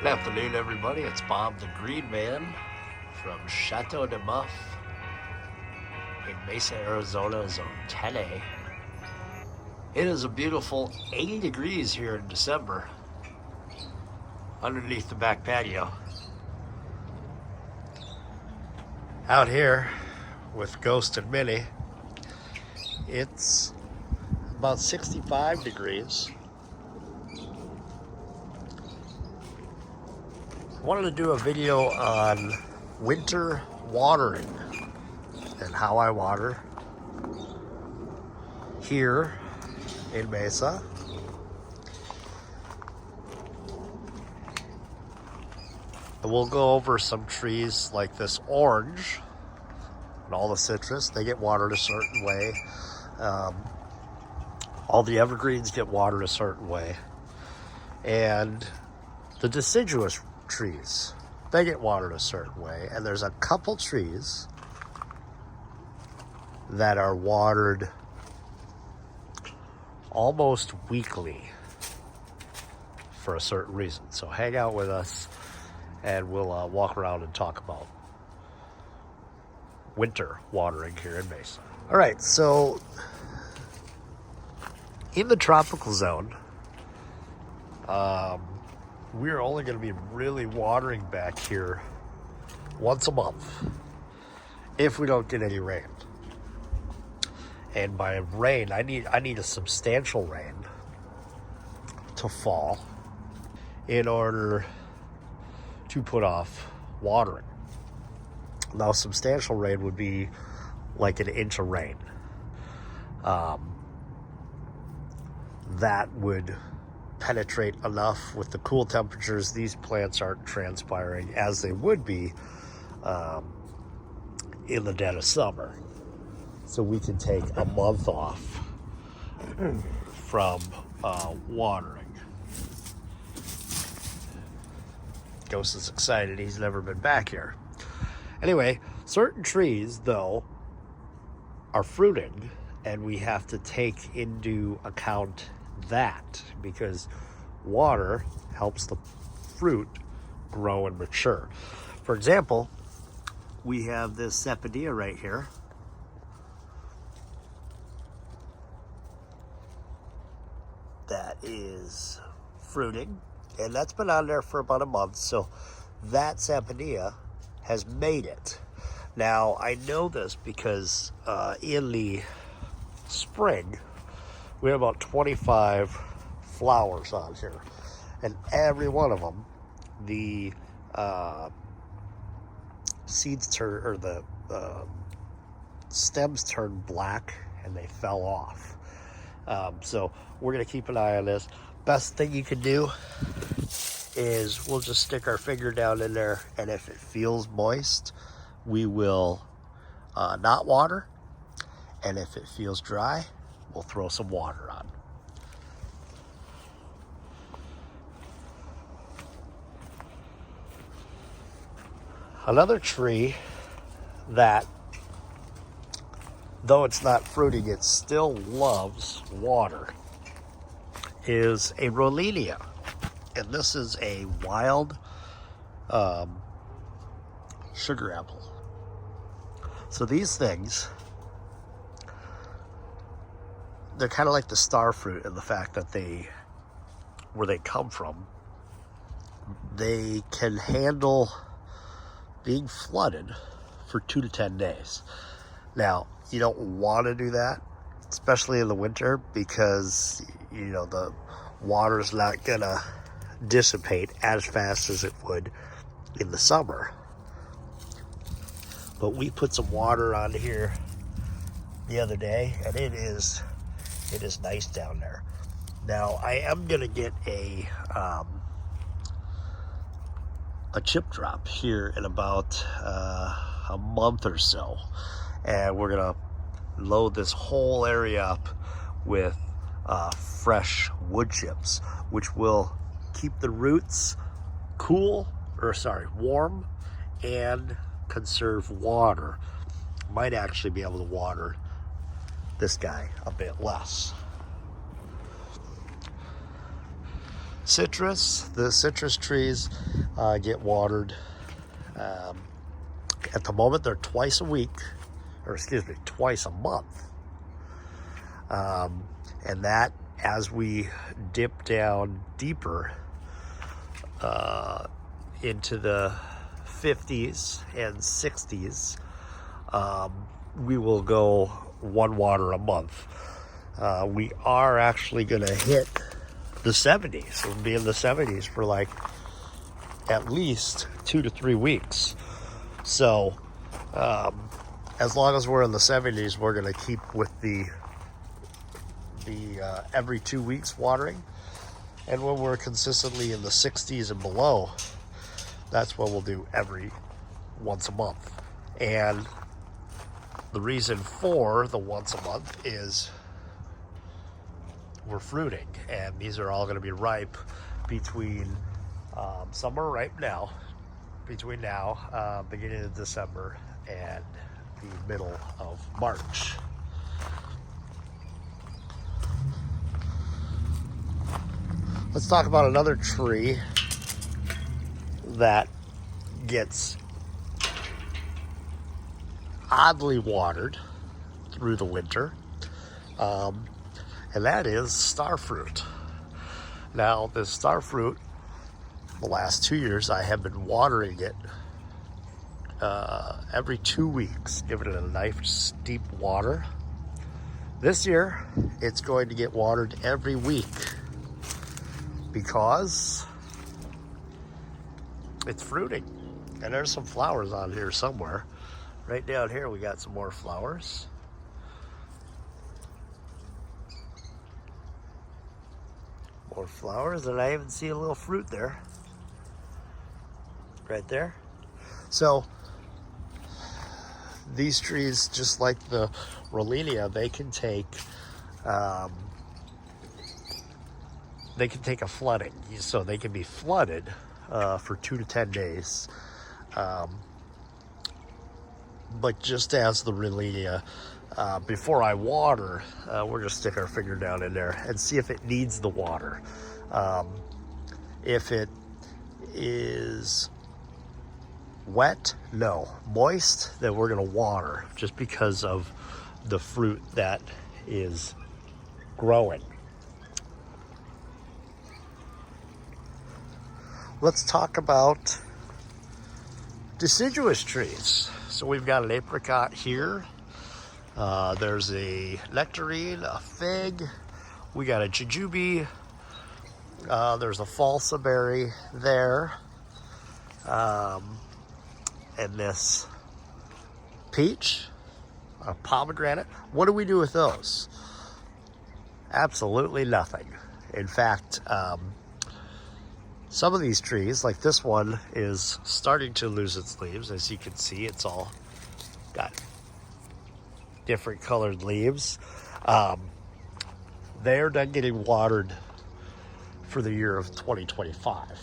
Good afternoon, everybody. It's Bob the Green Man from Chateau de Muff in Mesa, Arizona, Zone 10A. It is a beautiful 80 degrees here in December underneath the back patio. Out here with Ghost and Minnie, it's about 65 degrees. I wanted to do a video on winter watering and how I water here in Mesa. And we'll go over some trees like this orange and all the citrus. They get watered a certain way. All the evergreens get watered a certain way. And the deciduous trees, they get watered a certain way. And there's a couple trees that are watered almost weekly for a certain reason. So hang out with us and we'll walk around and talk about winter watering here in Mesa. All right, so in the tropical zone, we're only going to be really watering back here once a month if we don't get any rain. And by rain, I need a substantial rain to fall in order to put off watering. Now, substantial rain would be like an inch of rain. That would penetrate enough with the cool temperatures. These plants aren't transpiring as they would be in the dead of summer. So we can take a month off from watering. Ghost is excited. He's never been back here. Anyway, certain trees, though, are fruiting, and we have to take into account that because water helps the fruit grow and mature. For example, we have this sapodilla right here. That is fruiting, and that's been on there for about a month. So that sapodilla has made it. Now, I know this because in the spring, we have about 25 flowers on here. And every one of them, the seeds turn, or the stems turn black and they fell off. So we're going to keep an eye on this. Best thing you can do is we'll just stick our finger down in there, and if it feels moist, we will not water, and if it feels dry, we'll throw some water on. Another tree that, though it's not fruiting, it still loves water, is a Rollenia. And this is a wild sugar apple. So these things, they're kind of like the star fruit in the fact that where they come from, they can handle being flooded for 2 to 10 days. Now, you don't want to do that, especially in the winter, because, you know, the water's not gonna dissipate as fast as it would in the summer. But we put some water on here the other day, and it is nice down there. Now, I am gonna get a chip drop here in about a month or so, and we're gonna load this whole area up with fresh wood chips, which will keep the roots warm and conserve water. Might actually be able to water this guy a bit less. The citrus trees get watered. At the moment, they're twice a week, or excuse me, twice a month. And that, as we dip down deeper into the 50s and 60s, we will go one water a month. We are actually going to hit the 70s. We'll be in the 70s for like at least 2 to 3 weeks. So as long as we're in the 70s, we're going to keep with the every 2 weeks watering. And when we're consistently in the 60s and below, that's what we'll do every once a month. And the reason for the once a month is we're fruiting, and these are all going to be ripe between some are ripe now, between now, beginning of December, and the middle of March. Let's talk about another tree that gets oddly watered through the winter, and that is starfruit. Now, this starfruit, the last 2 years, I have been watering it every 2 weeks, giving it a nice deep water. This year, it's going to get watered every week because it's fruiting. And there's some flowers on here somewhere. Right down here, we got some more flowers. More flowers, and I even see a little fruit there. Right there. So, these trees, just like the Rolenia, they can take a flooding. So they can be flooded for 2 to 10 days. But just as the Rolenia, before I water, we're gonna stick our finger down in there and see if it needs the water. If it is wet, no. Moist, then we're gonna water, just because of the fruit that is growing. Let's talk about deciduous trees. So we've got an apricot here. There's a nectarine, a fig. We got a jujube. There's a falsa berry there. And this peach, a pomegranate. What do we do with those? Absolutely nothing. In fact, some of these trees, like this one, is starting to lose its leaves. As you can see, it's all got different colored leaves. They're done getting watered for the year of 2025.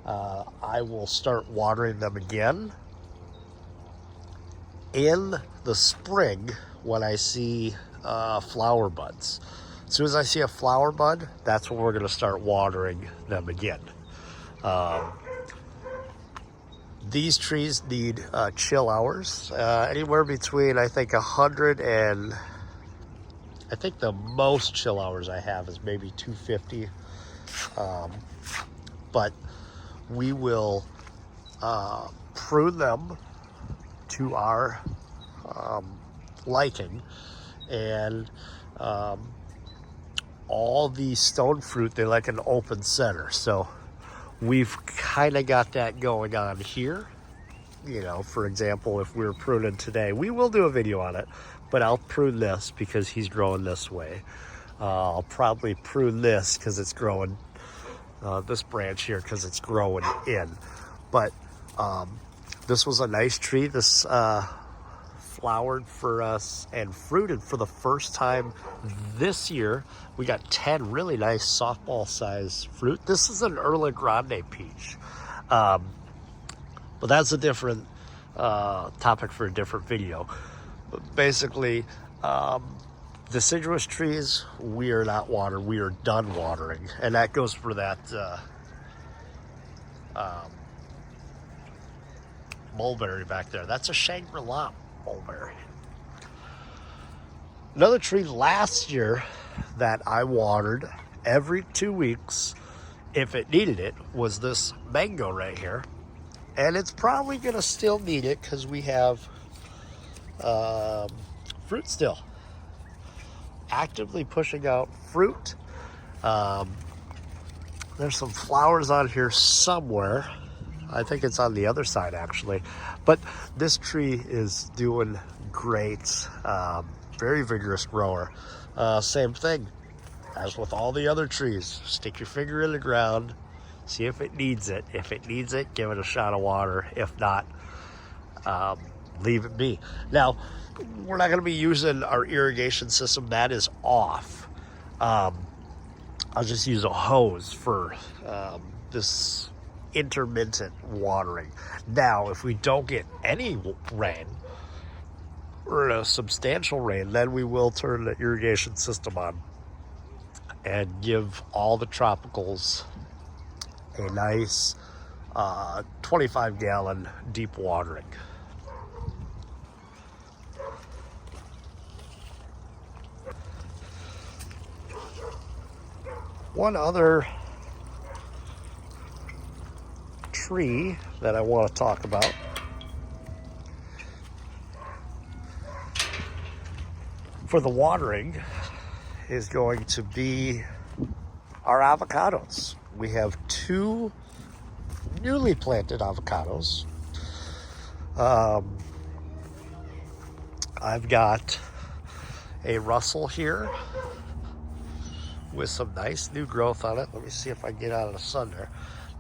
I will start watering them again in the spring when I see flower buds. As soon as I see a flower bud, that's when we're going to start watering them again. These trees need chill hours, anywhere between, I think, 100 and, I think the most chill hours I have is maybe 250. But we will prune them to our liking, and all the stone fruit, they like an open center. So we've kind of got that going on here. You know, for example, if we were pruning today, we will do a video on it, but I'll prune this because he's growing this way. I'll probably prune this because it's growing, this branch here because it's growing in. But this was a nice tree. This flowered for us and fruited for the first time this year. We got 10 really nice softball size fruit. This is an Erla Grande peach. But that's a different topic for a different video. But basically, deciduous trees, we are not watering. We are done watering. And that goes for that mulberry back there. That's a Shangri-La mulberry. Another tree last year that I watered every 2 weeks, if it needed it, was this mango right here. And it's probably going to still need it because we have fruit still. Actively pushing out fruit. There's some flowers on here somewhere. I think it's on the other side actually. But this tree is doing great. Very vigorous grower. Same thing as with all the other trees. Stick your finger in the ground, see if it needs it. If it needs it, give it a shot of water. If not, leave it be. Now, we're not going to be using our irrigation system. That is off. I'll just use a hose for this intermittent watering. Now, if we don't get any rain or a substantial rain, then we will turn the irrigation system on and give all the tropicals a nice 25-gallon deep watering. One other tree that I want to talk about for the watering is going to be our avocados. We have 2 newly planted avocados. I've got a Russell here with some nice new growth on it. Let me see if I can get out of the sun there.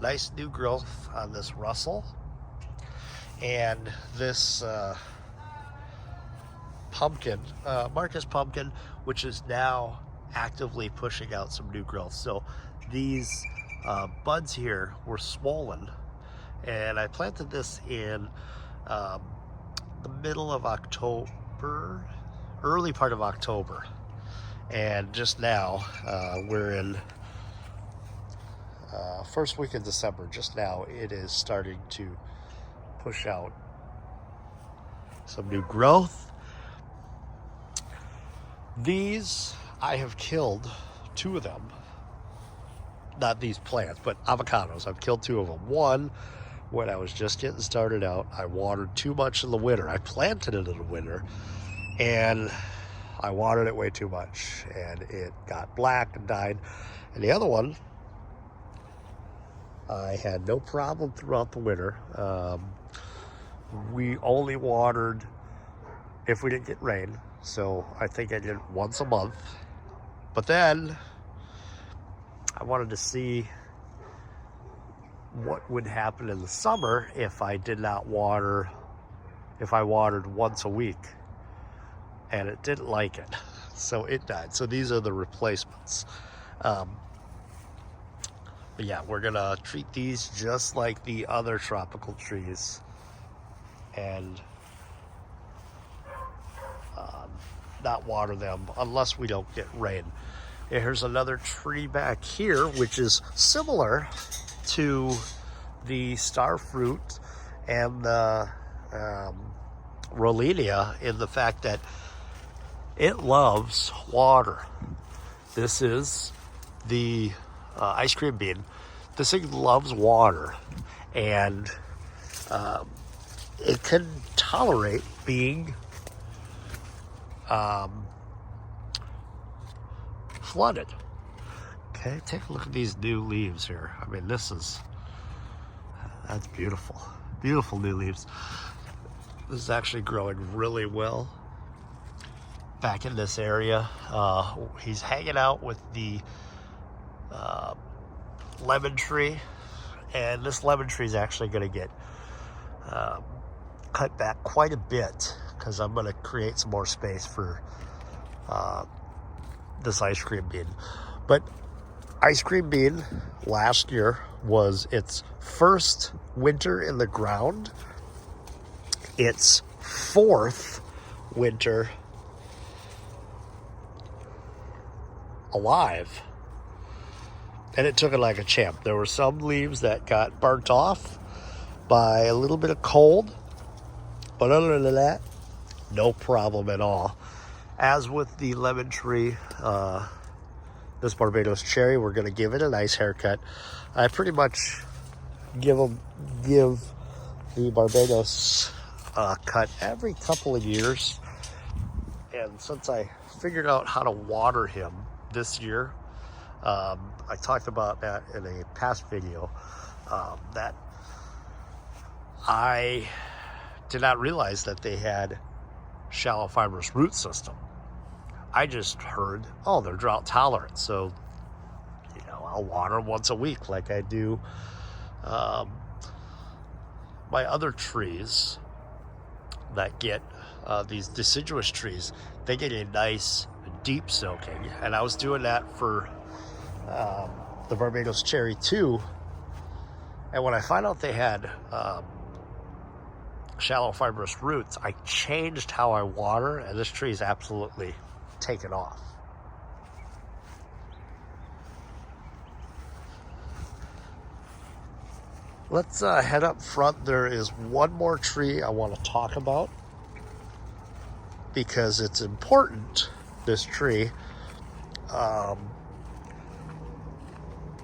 Nice new growth on this Russell. And this pumpkin, Marcus pumpkin, which is now actively pushing out some new growth. So these buds here were swollen, and I planted this in the middle of October, early part of October. And just now, we're in first week of December. Just now, it is starting to push out some new growth. These, I have killed 2 of them. Not these plants, but avocados. I've killed 2 of them. One, when I was just getting started out, I watered too much in the winter. I planted it in the winter, and I watered it way too much, and it got black and died. And the other one, I had no problem throughout the winter. We only watered if we didn't get rain. So I think I did it once a month. But then I wanted to see what would happen in the summer if I did not water, if I watered once a week. And it didn't like it, so it died. So these are the replacements. But yeah, we're gonna treat these just like the other tropical trees and not water them unless we don't get rain. And here's another tree back here, which is similar to the starfruit and the Rolenia in the fact that it loves water. This is the ice cream bean. This thing loves water, and it can tolerate being flooded. Okay, take a look at these new leaves here. I mean, that's beautiful. Beautiful new leaves. This is actually growing really well back in this area. He's hanging out with the lemon tree, and this lemon tree is actually going to get cut back quite a bit because I'm going to create some more space for this ice cream bean. But ice cream bean last year was its first winter in the ground, its 4th winter alive. And it took it like a champ. There were some leaves that got burnt off by a little bit of cold, but other than that, no problem at all. As with the lemon tree, this Barbados cherry, we're going to give it a nice haircut. I pretty much give the Barbados cut every couple of years. And since I figured out how to water him this year, I talked about that in a past video, that I did not realize that they had shallow fibrous root system. I just heard, oh, they're drought tolerant, so I'll water them once a week like I do my other trees that get these deciduous trees. They get a nice deep soaking, and I was doing that for the Barbados cherry too. And when I found out they had shallow fibrous roots, I changed how I water, and this tree is absolutely taken off. Let's head up front. There is one more tree I want to talk about because it's important, this tree.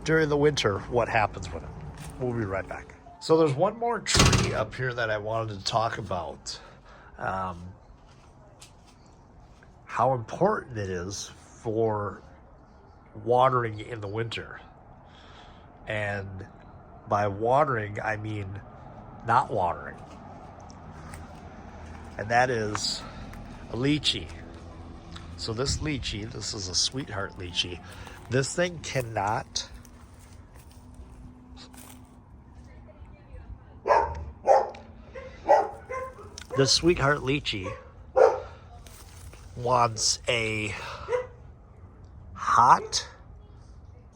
During the winter, what happens with it? We'll be right back. So there's one more tree up here that I wanted to talk about. How important it is for watering in the winter. And by watering, I mean not watering. And that is a lychee. So this lychee, this is a sweetheart lychee. This thing cannot this sweetheart lychee wants a hot,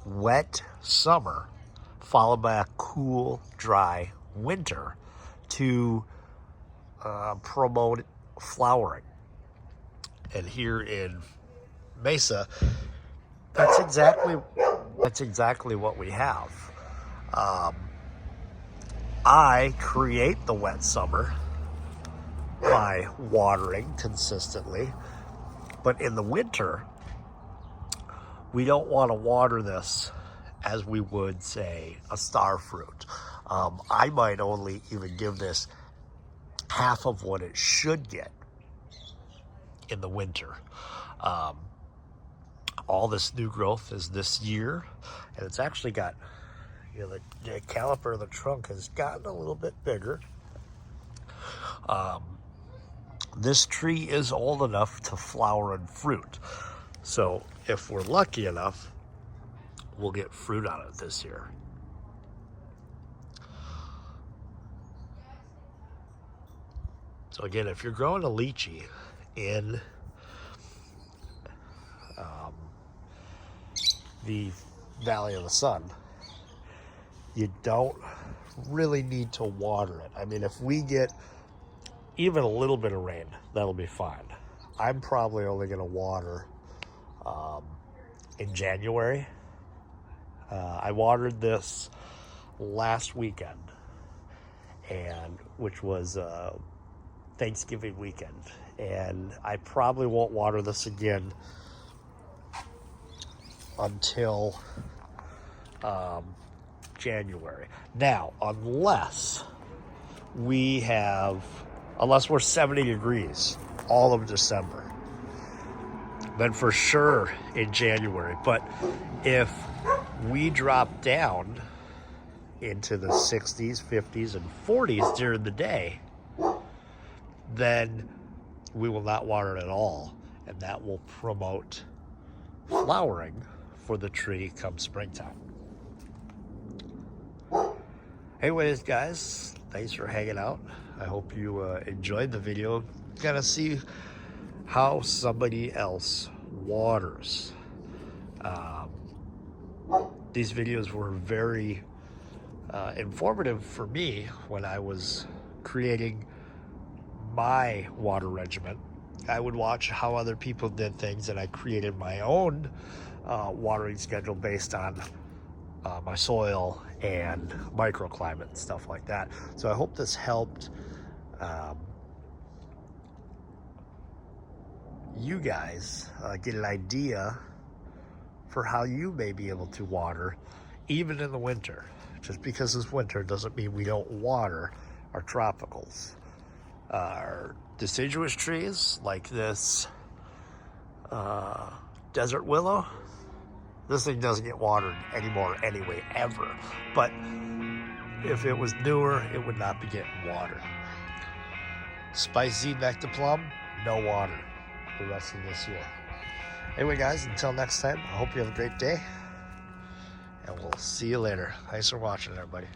wet summer followed by a cool, dry winter to promote flowering. And here in Mesa, that's exactly what we have. I create the wet summer by watering consistently, but in the winter, we don't want to water this as we would, say, a star fruit. I might only even give this half of what it should get in the winter. All this new growth is this year, and it's actually got, the caliper of the trunk has gotten a little bit bigger. This tree is old enough to flower and fruit. So if we're lucky enough, we'll get fruit on it this year. So again, if you're growing a lychee in the Valley of the Sun, you don't really need to water it. I mean, if we get even a little bit of rain, that'll be fine. I'm probably only going to water in January. I watered this last weekend, which was Thanksgiving weekend, and I probably won't water this again until January. Now, unless we're 70 degrees all of December, then for sure in January. But if we drop down into the 60s, 50s, and 40s during the day, then we will not water it at all, and that will promote flowering for the tree come springtime. Anyways, guys, thanks for hanging out. I hope you enjoyed the video. Gonna see how somebody else waters. These videos were very informative for me when I was creating my water regimen. I would watch how other people did things, and I created my own watering schedule based on my soil and microclimate and stuff like that. So I hope this helped you guys get an idea for how you may be able to water even in the winter. Just because it's winter doesn't mean we don't water our tropicals. Our deciduous trees like this desert willow, this thing doesn't get watered anymore anyway, ever. But if it was newer, it would not be getting watered. Spice neck to plum, no water the rest of this year. Anyway, guys, until next time, I hope you have a great day, and we'll see you later. Thanks for watching, everybody.